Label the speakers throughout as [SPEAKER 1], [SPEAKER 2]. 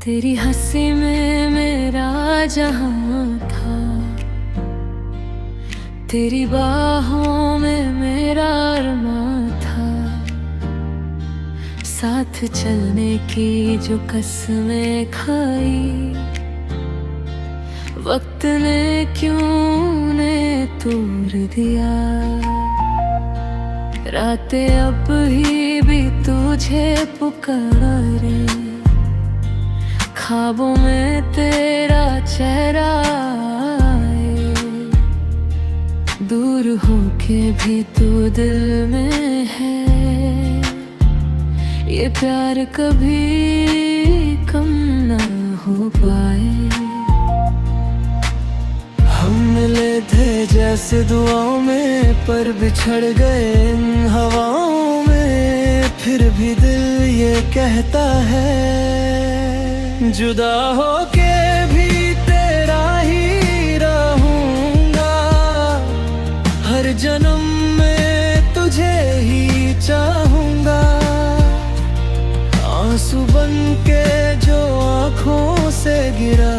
[SPEAKER 1] तेरी हंसी में मेरा जहां था, तेरी बाहों में मेरा अरमां था। साथ चलने की जो कसमें खाई, वक्त ने क्यों ने तोड़ दिया। रातें अब ही भी तुझे पुकारे, ख्वाबों में तेरा चेहरा आए। दूर होके भी तू दिल में है, ये प्यार कभी कम ना हो पाए। हम मिले थे जैसे दुआओं में, पर बिछड़ गए इन हवाओं में। फिर भी दिल ये कहता है, जुदा होके भी तेरा ही रहूंगा। हर जन्म में तुझे ही चाहूंगा। आंसू बन के जो आँखों से गिरा,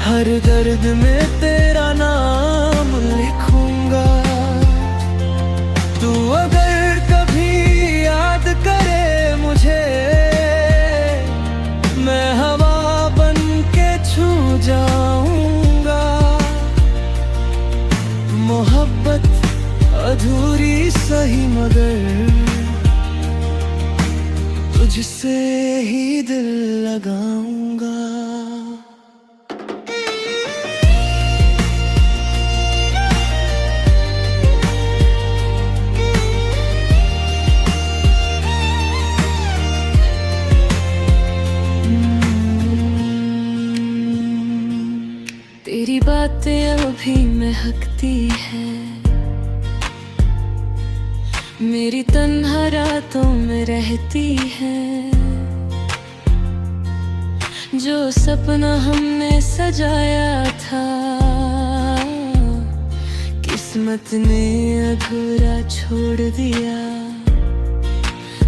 [SPEAKER 1] हर दर्द में तेरा नाम लिखूंगा। तू अगर कभी याद करे मुझे, मैं हवा बन के छू जाऊंगा। मोहब्बत अधूरी सही मगर तुझसे ही दिल लगाऊंगा। तेरी बातें अभी महकती है, मेरी तन्हा रातों में रहती है। जो सपना हमने सजाया था, किस्मत ने अधूरा छोड़ दिया।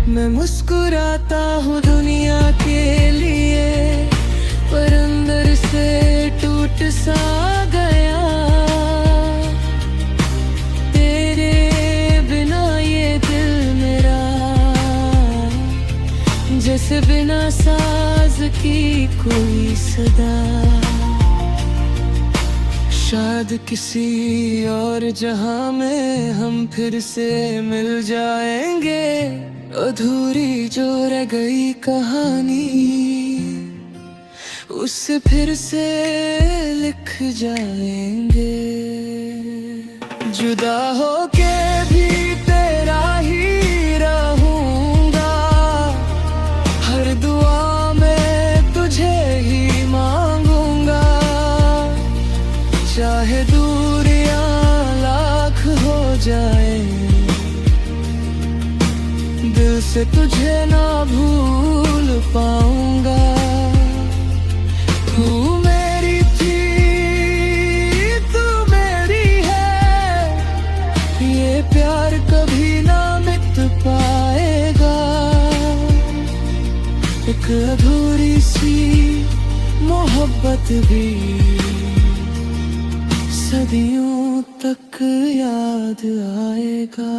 [SPEAKER 1] मैं मुस्कुराता हूँ दुनिया के लिए, पर अंदर से टूट सा गया। तेरे बिना ये दिल मेरा, जैसे बिना साज की कोई सदा। शायद किसी और जहां में हम फिर से मिल जाएंगे। अधूरी जो रह गई कहानी, उससे फिर से लिख जाएंगे। जुदा होके भी तेरा ही रहूंगा। हर दुआ में तुझे ही मांगूंगा। चाहे दूरियां लाख हो जाए, दिल से तुझे ना भूल पाऊंगा। तू मेरी थी, तू मेरी है, ये प्यार कभी ना मिट पाएगा। एक अधूरी सी मोहब्बत भी सदियों तक याद आएगा।